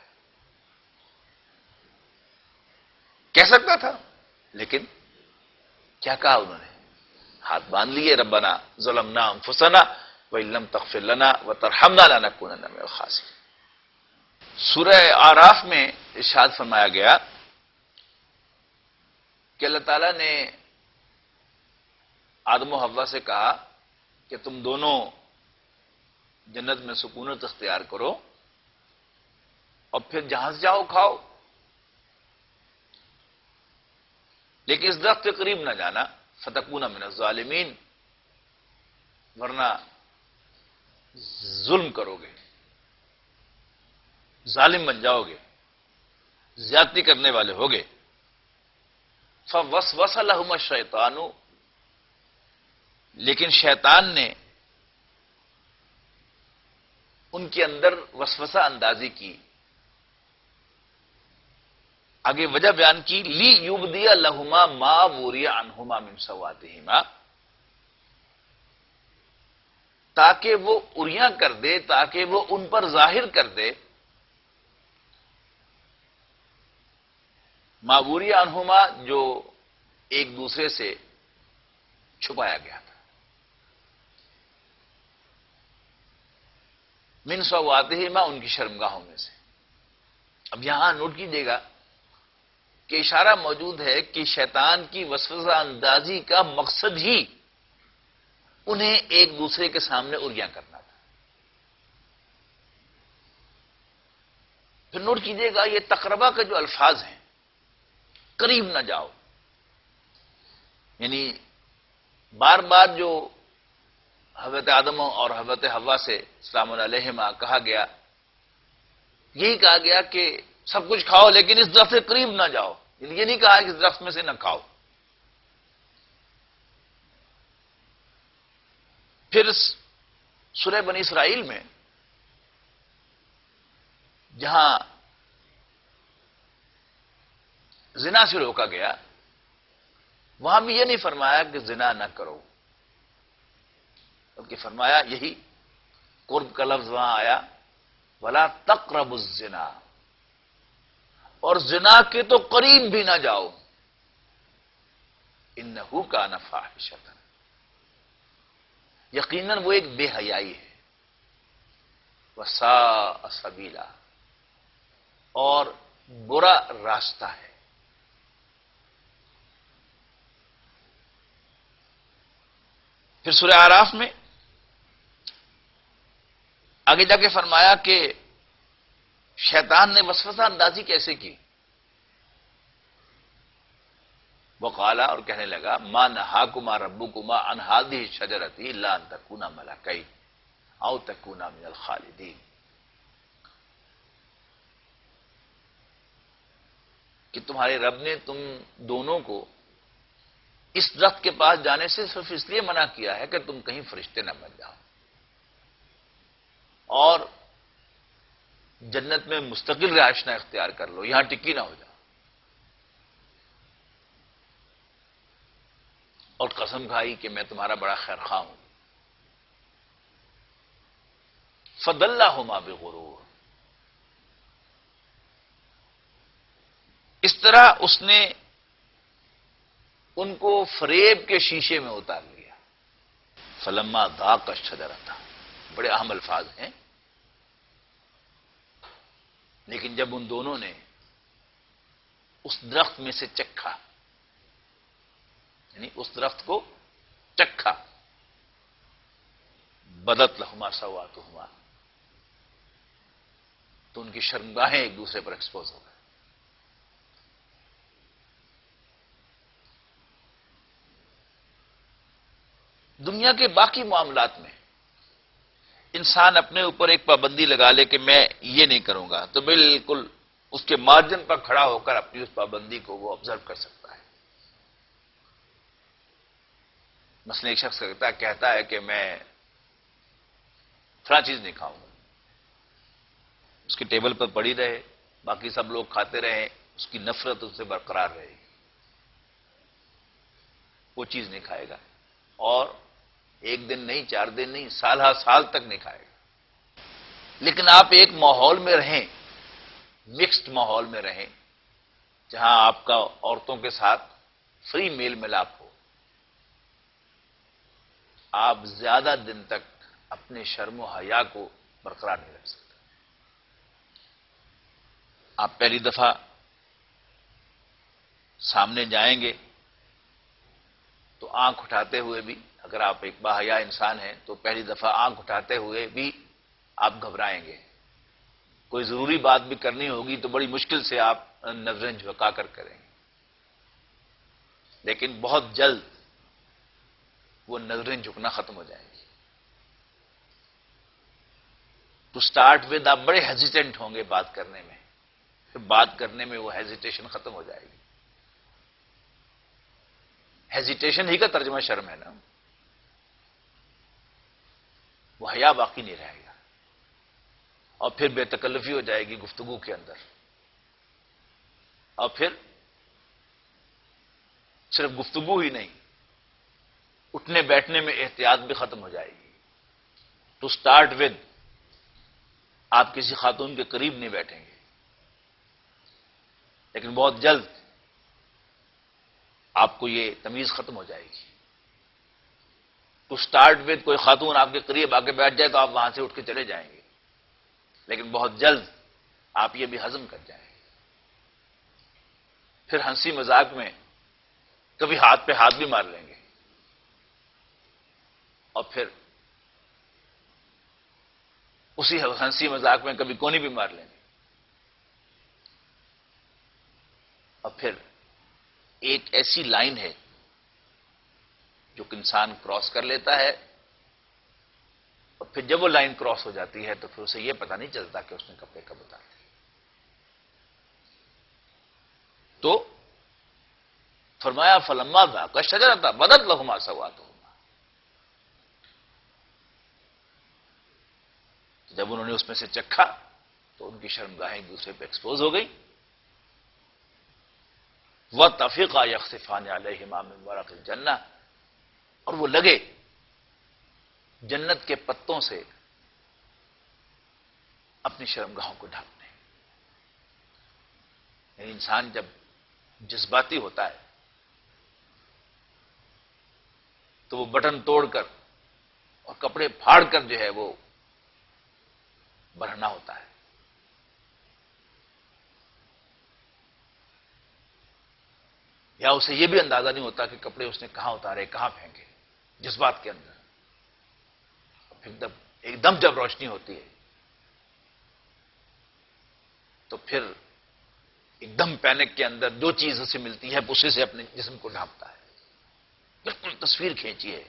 A: کہہ سکتا تھا، لیکن کیا کہا انہوں نے؟ ہاتھ باندھ لیے، ربنا ظلمنا انفسنا وان لم تغفر لنا وترحمنا لنکونن من الخاسرین۔ سورہ اعراف میں ارشاد فرمایا گیا کہ اللہ تعالیٰ نے آدم و حوا سے کہا کہ تم دونوں جنت میں سکونت اختیار کرو اور پھر جہاں سے جاؤ کھاؤ، لیکن اس درخت کے قریب نہ جانا، فتکون من الظالمین، ورنہ ظلم کرو گے، ظالم بن جاؤ گے، زیادتی کرنے والے ہوگے۔ فوسوس لہما الشیطان، لیکن شیطان نے ان کے اندر وسوسہ اندازی کی۔ آگے وجہ بیان کی، لی یبدی لہما ما وری عنہما من سواتہما، تاکہ وہ اریاں کر دے، تاکہ وہ ان پر ظاہر کر دے، ما وری عنہما جو ایک دوسرے سے چھپایا گیا تھا، من سواتہما، ان کی شرمگاہوں میں سے۔ اب یہاں نوٹ کیجیے گا کہ اشارہ موجود ہے کہ شیطان کی وسوسہ اندازی کا مقصد ہی انہیں ایک دوسرے کے سامنے اریاں کرنا تھا۔ پھر نوٹ کیجیے گا یہ تقربہ کے جو الفاظ ہیں، قریب نہ جاؤ، یعنی بار بار جو حضرت آدم اور حضرت حوا سے السلام علیہما کہا گیا، یہی کہا گیا کہ سب کچھ کھاؤ لیکن اس درخت سے قریب نہ جاؤ، یہ نہیں کہا کہ اس درخت میں سے نہ کھاؤ۔ پھر سورہ بنی اسرائیل میں جہاں زنا سے روکا گیا، وہاں بھی یہ نہیں فرمایا کہ زنا نہ کرو، بلکہ فرمایا یہی قرب کا لفظ وہاں آیا، ولا تقربوا الزنا، اور زنا کے تو قریب بھی نہ جاؤ، انہ کان فاحشۃ، یقیناً وہ ایک بے حیائی ہے، وساء سبیلا، اور برا راستہ ہے۔ پھر سورہ اعراف میں آگے جا کے فرمایا کہ شیطان نے وسوسہ اندازی کیسے کی، وہ قالا، اور کہنے لگا ما نہاکما ربکما عن هذه الشجرة الا ان تکونا ملکین او تکونا من الخالدین، کہ تمہارے رب نے تم دونوں کو اس درخت کے پاس جانے سے صرف اس لیے منع کیا ہے کہ تم کہیں فرشتے نہ بن جاؤ اور جنت میں مستقل رہائش نہ اختیار کر لو، یہاں ٹکی نہ ہو جاؤ۔ اور قسم کھائی کہ میں تمہارا بڑا خیر خواہ ہوں۔ فدلہما بغرور، اس طرح اس نے ان کو فریب کے شیشے میں اتار لیا۔ فلما ذاق الشجرۃ، بڑے اہم الفاظ ہیں، لیکن جب ان دونوں نے اس درخت میں سے چکھا، یعنی اس درخت کو چکھا، بدت لہما سواتہما، تو ان کی شرمگاہیں ایک دوسرے پر ایکسپوز ہو گئے۔ دنیا کے باقی معاملات میں انسان اپنے اوپر ایک پابندی لگا لے کہ میں یہ نہیں کروں گا، تو بالکل اس کے مارجن پر کھڑا ہو کر اپنی اس پابندی کو وہ آبزرو کر سکتا ہے۔ مثلا ایک شخص کہتا ہے کہ میں فلاں چیز نہیں کھاؤں گا، اس کی ٹیبل پر پڑی رہے، باقی سب لوگ کھاتے رہیں، اس کی نفرت اس سے برقرار رہے گی، وہ چیز نہیں کھائے گا، اور ایک دن نہیں، 4 دن نہیں، سال ہر سال تک نہیں کھائے گا۔ لیکن آپ ایک ماحول میں رہیں، مکسڈ ماحول میں رہیں، جہاں آپ کا عورتوں کے ساتھ فری میل ملاپ ہو، آپ زیادہ دن تک اپنے شرم و حیا کو برقرار نہیں رکھ سکتے۔ آپ پہلی دفعہ سامنے جائیں گے تو آنکھ اٹھاتے ہوئے بھی، اگر آپ ایک باحیا انسان ہیں تو پہلی دفعہ آنکھ اٹھاتے ہوئے بھی آپ گھبرائیں گے، کوئی ضروری بات بھی کرنی ہوگی تو بڑی مشکل سے آپ نظریں جھکا کر کریں گے، لیکن بہت جلد وہ نظریں جھکنا ختم ہو جائیں گی۔ ٹو اسٹارٹ ود آپ بڑے ہیزیٹنٹ ہوں گے بات کرنے میں، پھر بات کرنے میں وہ ہیزیٹیشن ختم ہو جائے گی۔ ہیزیٹیشن ہی کا ترجمہ شرم ہے نا، وہ حیا باقی نہیں رہے گا، اور پھر بے تکلفی ہو جائے گی گفتگو کے اندر، اور پھر صرف گفتگو ہی نہیں، اٹھنے بیٹھنے میں احتیاط بھی ختم ہو جائے گی۔ ٹو اسٹارٹ ود آپ کسی خاتون کے قریب نہیں بیٹھیں گے، لیکن بہت جلد آپ کو یہ تمیز ختم ہو جائے گی۔ ٹو اسٹارٹ ود کوئی خاتون آپ کے قریب آ کے بیٹھ جائے تو آپ وہاں سے اٹھ کے چلے جائیں گے، لیکن بہت جلد آپ یہ بھی ہضم کر جائیں گے۔ پھر ہنسی مذاق میں کبھی ہاتھ پہ ہاتھ بھی مار لیں گے، اور پھر اسی ہنسی مذاق میں کبھی کونی بھی مار لیں گے، اور پھر ایک ایسی لائن ہے جو کہ انسان کراس کر لیتا ہے، اور پھر جب وہ لائن کراس ہو جاتی ہے تو پھر اسے یہ پتہ نہیں چلتا کہ اس نے کپڑے کب اتار دیے۔ تو فرمایا فلما ذاق الشجرۃ بدت لہما سواتہما، جب انہوں نے اس میں سے چکھا تو ان کی شرمگاہیں ایک دوسرے پہ ایکسپوز ہو گئی، وَطَفِقَا يَخْصِفَانِ عَلَيْهِمَا مِنْ وَرَقِ الْجَنَّةِ، اور وہ لگے جنت کے پتوں سے اپنی شرمگاہوں کو ڈھانپنے. یعنی انسان جب جذباتی ہوتا ہے تو وہ بٹن توڑ کر اور کپڑے پھاڑ کر جو ہے وہ برہنا ہوتا ہے. یا اسے یہ بھی اندازہ نہیں ہوتا کہ کپڑے اس نے کہاں اتارے، کہاں پھینکے، جذبات کے اندر. پھر ایک دم جب روشنی ہوتی ہے تو پھر ایک دم پینک کے اندر جو چیز اسے ملتی ہے اسی سے اپنے جسم کو ڈھانپتا ہے. بالکل تصویر کھینچی ہے.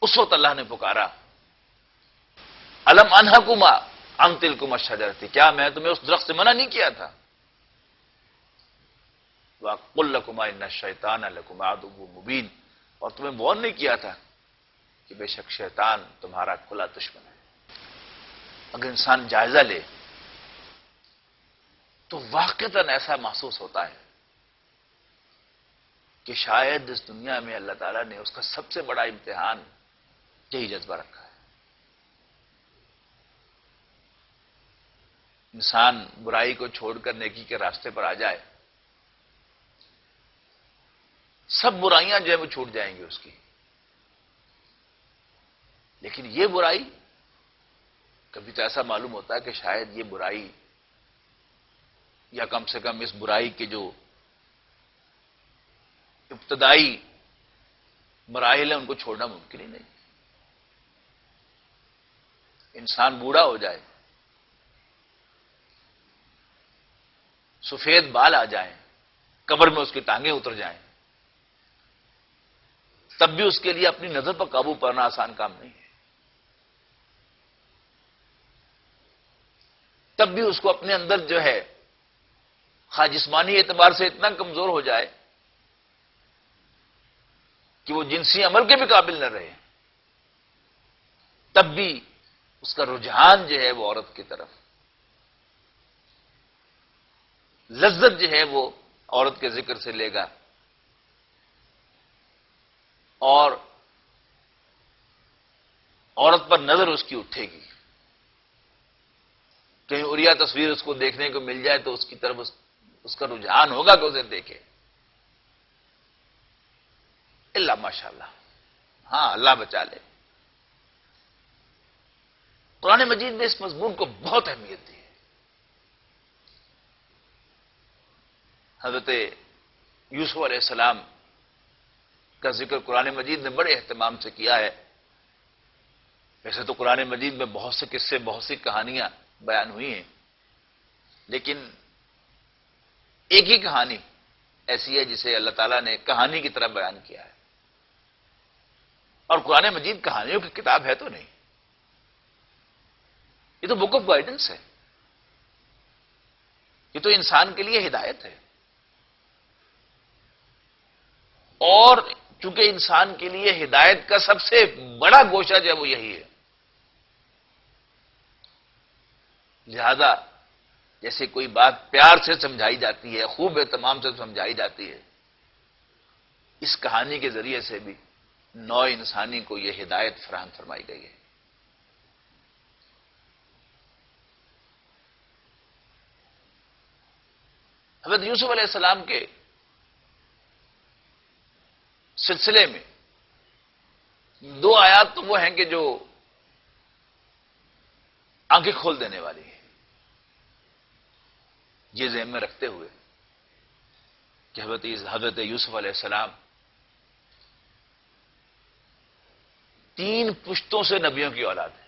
A: اس وقت اللہ نے پکارا، الم انہکما عن تلکما الشجرۃ، کیا میں تمہیں اس درخت سے منع نہیں کیا تھا؟ وَقُلْ لَكُمَا إِنَّ الشَّيْطَانَ لَكُمْ عَدُوٌّ مُبِينٌ، اور تمہیں وارن نہیں کیا تھا کہ بے شک شیطان تمہارا کھلا دشمن ہے. اگر انسان جائزہ لے تو واقعتاً ایسا محسوس ہوتا ہے کہ شاید اس دنیا میں اللہ تعالیٰ نے اس کا سب سے بڑا امتحان یہی جذبہ رکھا ہے. انسان برائی کو چھوڑ کر نیکی کے راستے پر آ جائے، سب برائیاں جو ہے وہ چھوٹ جائیں گی اس کی. لیکن یہ برائی کبھی تو ایسا معلوم ہوتا ہے کہ شاید یہ برائی، یا کم سے کم اس برائی کے جو ابتدائی مراحل ہیں ان کو چھوڑنا ممکن ہی نہیں. انسان بوڑھا ہو جائے، سفید بال آ جائیں، قبر میں اس کی ٹانگیں اتر جائیں، تب بھی اس کے لیے اپنی نظر پر قابو پانا آسان کام نہیں ہے. تب بھی اس کو اپنے اندر جو ہے خواہ جسمانی اعتبار سے اتنا کمزور ہو جائے کہ وہ جنسی عمل کے بھی قابل نہ رہے، تب بھی اس کا رجحان جو ہے وہ عورت کی طرف، لذت جو ہے وہ عورت کے ذکر سے لے گا، اور عورت پر نظر اس کی اٹھے گی. کہیں اوریا تصویر اس کو دیکھنے کو مل جائے تو اس کی طرف اس کا رجحان ہوگا کہ اسے دیکھے. اللہ ماشاءاللہ، ہاں اللہ بچا لے. قرآن مجید نے اس مضمون کو بہت اہمیت دی ہے. حضرت یوسف علیہ السلام کا ذکر قرآن مجید نے بڑے اہتمام سے کیا ہے. ویسے تو قرآن مجید میں بہت سے قصے، بہت سی کہانیاں بیان ہوئی ہیں، لیکن ایک ہی کہانی ایسی ہے جسے اللہ تعالیٰ نے کہانی کی طرح بیان کیا ہے. اور قرآن مجید کہانیوں کی کتاب ہے تو نہیں، یہ تو بک آف گائیڈنس ہے. یہ تو انسان کے لیے ہدایت ہے. اور چونکہ انسان کے لیے ہدایت کا سب سے بڑا گوشہ جو ہے وہ یہی ہے، لہذا جیسے کوئی بات پیار سے سمجھائی جاتی ہے، خوب اہتمام سے سمجھائی جاتی ہے، اس کہانی کے ذریعے سے بھی نوع انسانی کو یہ ہدایت فراہم فرمائی گئی ہے. حضرت یوسف علیہ السلام کے سلسلے میں دو آیات تو وہ ہیں کہ جو آنکھیں کھول دینے والی ہیں. یہ ذہن میں رکھتے ہوئے کہ حضرت یوسف علیہ السلام 3 پشتوں سے نبیوں کی اولاد ہے.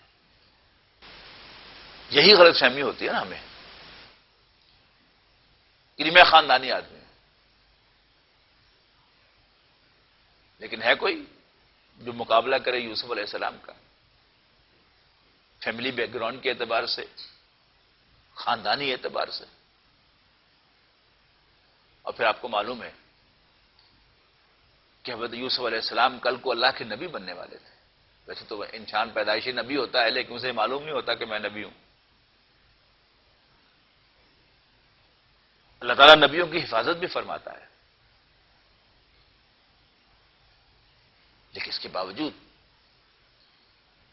A: یہی غلط فہمی ہوتی ہے نا ہمیں کہ میں خاندانی آدمی ہوں، لیکن ہے کوئی جو مقابلہ کرے یوسف علیہ السلام کا فیملی بیک گراؤنڈ کے اعتبار سے، خاندانی اعتبار سے؟ اور پھر آپ کو معلوم ہے کہ حضرت یوسف علیہ السلام کل کو اللہ کے نبی بننے والے تھے. ویسے تو انسان پیدائشی نبی ہوتا ہے، لیکن اسے معلوم نہیں ہوتا کہ میں نبی ہوں. اللہ تعالیٰ نبیوں کی حفاظت بھی فرماتا ہے، لیکن اس کے باوجود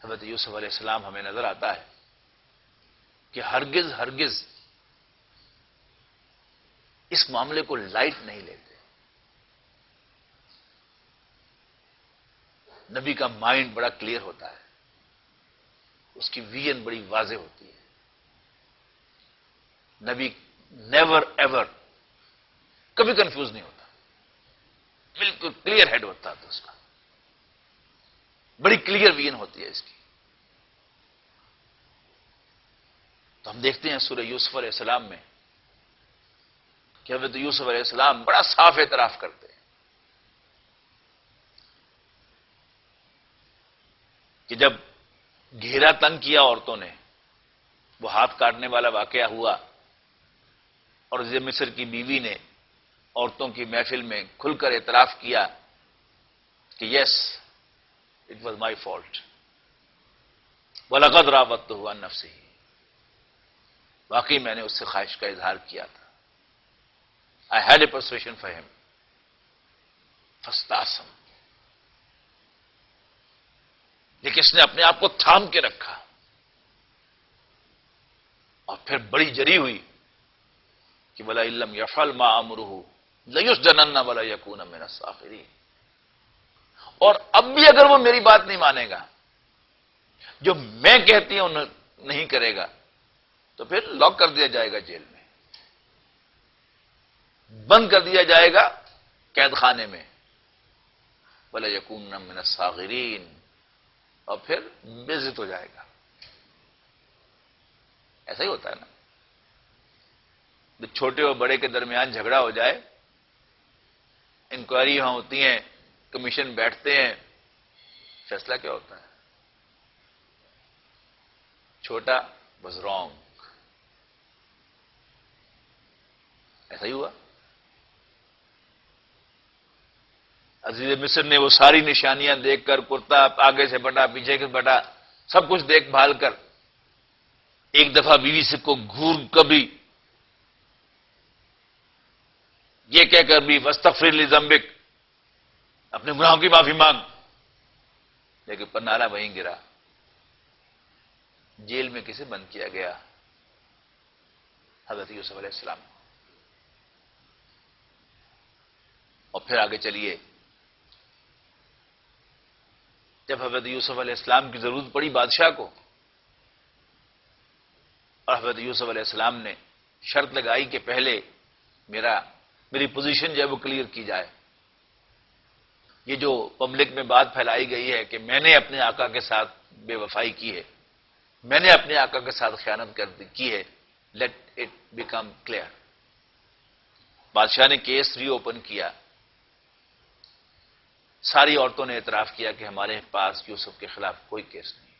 A: حضرت یوسف علیہ السلام ہمیں نظر آتا ہے کہ ہرگز ہرگز اس معاملے کو لائٹ نہیں لیتے۔ نبی کا مائنڈ بڑا کلیئر ہوتا ہے، اس کی ویژن بڑی واضح ہوتی ہے۔ نبی نیور ایور کبھی کنفیوز نہیں ہوتا، بالکل کلیئر ہیڈ ہوتا ہے اس کا، بڑی کلیئر ویژن ہوتی ہے اس کی۔ تو ہم دیکھتے ہیں سورہ یوسف علیہ السلام میں کہ حضرت یوسف علیہ السلام بڑا صاف اعتراف کرتے ہیں کہ جب گھیرا تنگ کیا عورتوں نے، وہ ہاتھ کاٹنے والا واقعہ ہوا، اور عزیز مصر کی بیوی نے عورتوں کی محفل میں کھل کر اعتراف کیا کہ yes it was my fault وَلَقَدْ رَاوَدتُّهُ عَن نَفْسِهِ، واقعی میں نے اس سے خواہش کا اظہار کیا تھا۔ I had a persuasion for him فاستعصم، لیکن اس نے اپنے آپ کو تھام کے رکھا اور پھر بڑی جری ہوئی کہ وَلَئِن لَّمْ يَفْعَلْ مَا أَمْرُهُ لَيُسْجَنَنَّ وَلَا يَكُونَ مِنَ الصَّاغِرِينَ، اور اب بھی اگر وہ میری بات نہیں مانے گا، جو میں کہتی ہوں نہیں کرے گا، تو پھر لاک کر دیا جائے گا جیل میں، بند کر دیا جائے گا قید خانے میں، وَلَا يَكُونَ مِنَ الصَّاغِرِينَ، اور پھر بے عزت ہو جائے گا۔ ایسا ہی ہوتا ہے نا، چھوٹے اور بڑے کے درمیان جھگڑا ہو جائے، انکوائری یہاں ہوتی ہیں، کمیشن بیٹھتے ہیں، فیصلہ کیا ہوتا ہے؟ چھوٹا واز رانگ، ایسا ہی ہوا۔ عزیز مصر نے وہ ساری نشانیاں دیکھ کر، کرتا آگے سے بٹا پیچھے سے بٹا، سب کچھ دیکھ بھال کر، ایک دفعہ بیوی سے کو گھور کبھی یہ کہہ کر بھی وَاسْتَغْفِرْ لِذَنبِكَ، اپنے گناہوں کی معافی مانگ، لیکن پنالا وہیں گرا، جیل میں کسے بند کیا گیا؟ حضرت یوسف علیہ السلام۔ اور پھر آگے چلیے، جب حضرت یوسف علیہ السلام کی ضرورت پڑی بادشاہ کو، اور حضرت یوسف علیہ السلام نے شرط لگائی کہ پہلے میری پوزیشن جو ہے وہ کلیئر کی جائے۔ یہ جو پبلک میں بات پھیلائی گئی ہے کہ میں نے اپنے آقا کے ساتھ بے وفائی کی ہے، میں نے اپنے آقا کے ساتھ خیانت کی ہے، لیٹ اٹ بیکم کلیئر۔ بادشاہ نے کیس ری اوپن کیا، ساری عورتوں نے اعتراف کیا کہ ہمارے پاس یوسف کے خلاف کوئی کیس نہیں۔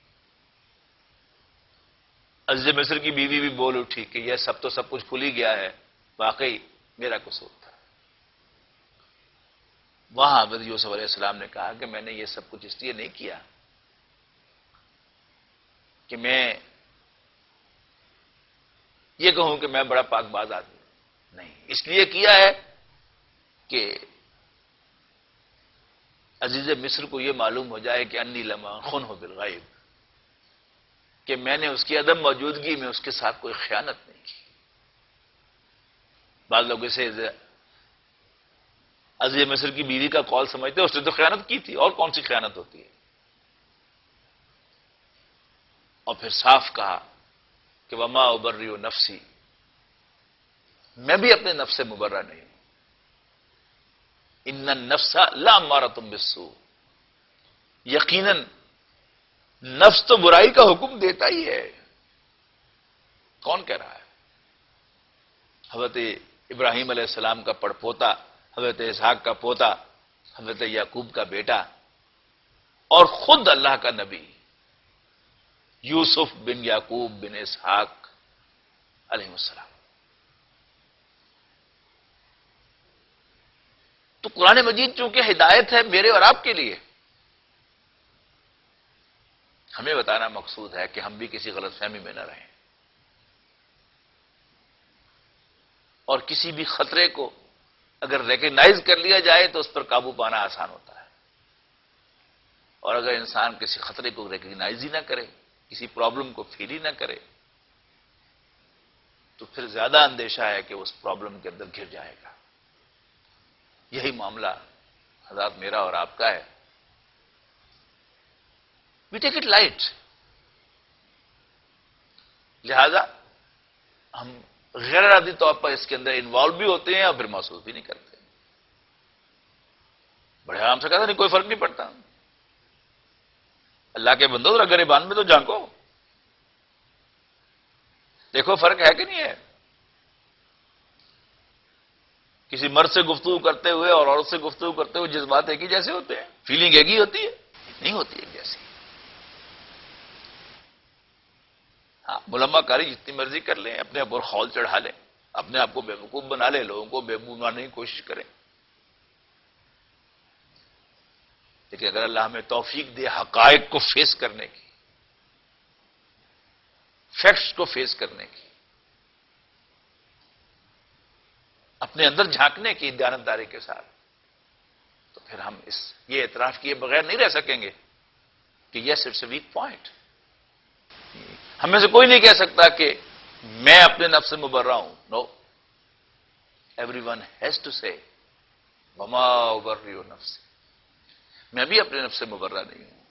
A: عزیز مصر کی بیوی بھی بول اٹھی کہ یہ سب کچھ کھل ہی گیا ہے، واقعی میرا قصور تھا۔ وہاں حضرت یوسف علیہ السلام نے کہا کہ میں نے یہ سب کچھ اس لیے نہیں کیا کہ میں یہ کہوں کہ میں بڑا پاک باز آدمی، نہیں، اس لیے کیا ہے کہ عزیز مصر کو یہ معلوم ہو جائے کہ انی لما خنہ بالغیب، کہ میں نے اس کی عدم موجودگی میں اس کے ساتھ کوئی خیانت نہیں کی۔ بعض لوگ اسے عزیز مصر کی بیوی کا قول سمجھتے، اس نے تو خیانت کی تھی، اور کون سی خیانت ہوتی ہے؟ اور پھر صاف کہا کہ وما ابرئ نفسی، میں بھی اپنے نفس سے مبرہ نہیں ہوں، ان النفس لامارۃ بالسوء، یقیناً نفس تو برائی کا حکم دیتا ہی ہے۔ کون کہہ رہا ہے؟ حضرت ابراہیم علیہ السلام کا پڑپوتا، حضرت اسحاق کا پوتا، حضرت یعقوب کا بیٹا، اور خود اللہ کا نبی یوسف بن یعقوب بن اسحاق علیہ السلام۔ تو قرآن مجید چونکہ ہدایت ہے میرے اور آپ کے لیے، ہمیں بتانا مقصود ہے کہ ہم بھی کسی غلط فہمی میں نہ رہیں۔ اور کسی بھی خطرے کو اگر ریکگنائز کر لیا جائے تو اس پر قابو پانا آسان ہوتا ہے، اور اگر انسان کسی خطرے کو ریکگنائز ہی نہ کرے، کسی پرابلم کو فیل ہی نہ کرے، تو پھر زیادہ اندیشہ ہے کہ اس پرابلم کے اندر گر جائے گا۔ یہی معاملہ حضرات میرا اور آپ کا ہے۔ وی ٹیک اٹ لائٹ، لہذا ہم غیر ارادی طور پر اس کے اندر انوالو بھی ہوتے ہیں اور پھر محسوس بھی نہیں کرتے، بڑے آرام سے کہتا نہیں کوئی فرق نہیں پڑتا۔ اللہ کے بندو ذرا گریبان میں تو جھانکو، دیکھو فرق ہے کہ نہیں ہے۔ کسی مرد سے گفتگو کرتے ہوئے اور عورت سے گفتگو کرتے ہوئے جذبات ایک ہی جیسے ہوتے ہیں؟ فیلنگ ایک ہی ہوتی ہے؟ نہیں ہوتی ایک جیسی۔ ہاں، ملما کاری جتنی مرضی کر لیں، اپنے اوپر خول چڑھا لیں، اپنے آپ کو بیوقوف بنا لیں، لوگوں کو بیوقوف بنانے کی کوشش کریں، لیکن اگر اللہ ہمیں توفیق دے حقائق کو فیس کرنے کی، فیکٹس کو فیس کرنے کی، اپنے اندر جھانکنے کی دیانتداری کے ساتھ، تو پھر ہم یہ اعتراف کیے بغیر نہیں رہ سکیں گے کہ yes it's a weak point. ہم میں سے کوئی نہیں کہہ سکتا کہ میں اپنے نفس سے مبرہ ہوں، نو، ایوری ون ہیز ٹو سے وما ابرئ نفسی، میں بھی اپنے نفس سے مبرہ نہیں ہوں۔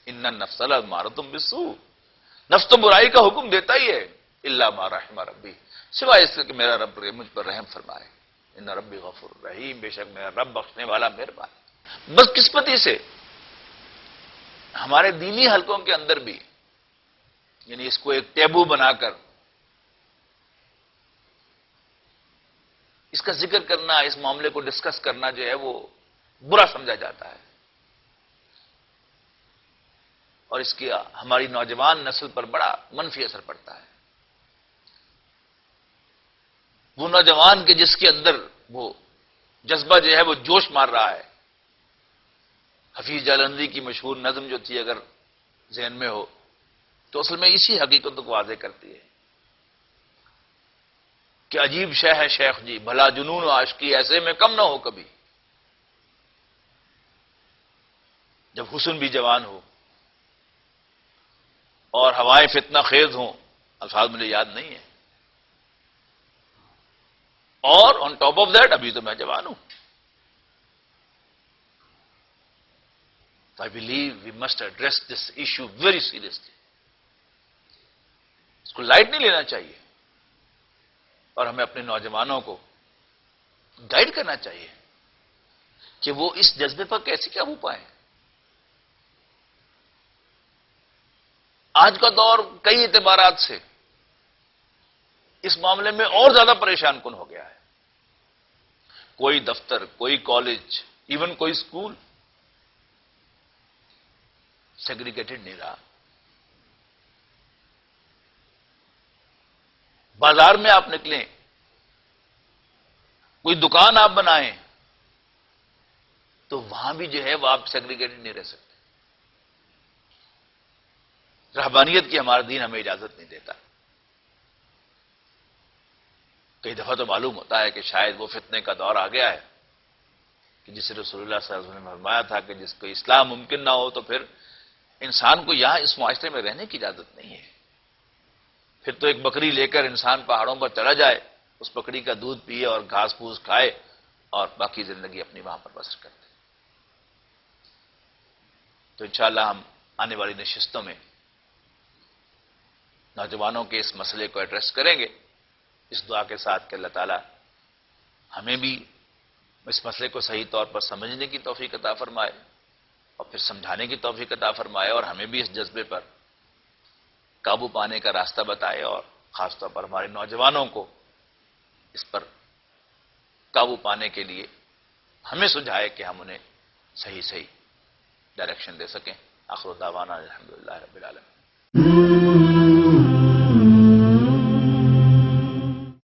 A: ان النفس لامارۃ بالسوء، نفس تو برائی کا حکم دیتا ہی ہے، الا ما رحم ربی، سوائے اس کے کہ میرا رب مجھ پر رحم فرمائے۔ ان ربی غفور رحیم، بے شک میرا رب بخشنے والا مہربان۔ بدقسمتی سے ہمارے دینی حلقوں کے اندر بھی، یعنی اس کو ایک ٹیبو بنا کر اس کا ذکر کرنا، اس معاملے کو ڈسکس کرنا جو ہے وہ برا سمجھا جاتا ہے، اور اس کی ہماری نوجوان نسل پر بڑا منفی اثر پڑتا ہے۔ وہ نوجوان کے جس کے اندر وہ جذبہ جو ہے وہ جوش مار رہا ہے، حفیظ جالندی کی مشہور نظم جو تھی اگر ذہن میں ہو تو اصل میں اسی حقیقت کو واضح کرتی ہے کہ عجیب شے ہے شیخ جی، بھلا جنون و عاشقی ایسے میں کم نہ ہو کبھی، جب حسن بھی جوان ہو اور ہوائیں فتنہ خیز ہوں، الفاظ مجھے یاد نہیں ہے، اور آن ٹاپ آف دیٹ ابھی تو میں جوان ہوں۔ I believe we must address this issue very seriously, اس کو لائٹ نہیں لینا چاہیے، اور ہمیں اپنے نوجوانوں کو گائیڈ کرنا چاہیے کہ وہ اس جذبے پر کیسے قابو پائیں۔ آج کا دور کئی اعتبارات سے اس معاملے میں اور زیادہ پریشان کن ہو گیا ہے۔ کوئی دفتر، کوئی کالج، ایون کوئی اسکول سیگریگیٹڈ نہیں رہا۔ بازار میں آپ نکلیں، کوئی دکان آپ بنائیں، تو وہاں بھی جو ہے وہ آپ سیگریگیٹڈ نہیں رہ سکتے۔ رہبانیت کی ہمارا دین ہمیں اجازت نہیں دیتا۔ کئی دفعہ تو معلوم ہوتا ہے کہ شاید وہ فتنے کا دور آ گیا ہے کہ جسے رسول اللہ صلی اللہ علیہ وسلم نے فرمایا تھا کہ جس کو اسلام ممکن نہ ہو تو پھر انسان کو یہاں اس معاشرے میں رہنے کی اجازت نہیں ہے۔ پھر تو ایک بکری لے کر انسان پہاڑوں پر چلا جائے، اس بکری کا دودھ پیے اور گھاس پھوس کھائے اور باقی زندگی اپنی وہاں پر بسر کرتے۔ تو انشاءاللہ ہم آنے والی نشستوں میں نوجوانوں کے اس مسئلے کو ایڈریس کریں گے، اس دعا کے ساتھ کہ اللہ تعالی ہمیں بھی اس مسئلے کو صحیح طور پر سمجھنے کی توفیق عطا فرمائے اور پھر سمجھانے کی توفیق عطا فرمائے، اور ہمیں بھی اس جذبے پر قابو پانے کا راستہ بتائے، اور خاص طور پر ہمارے نوجوانوں کو اس پر قابو پانے کے لیے ہمیں سجھائے کہ ہم انہیں صحیح ڈائریکشن دے سکیں۔ آخر دعوانا الحمدللہ رب العالمین۔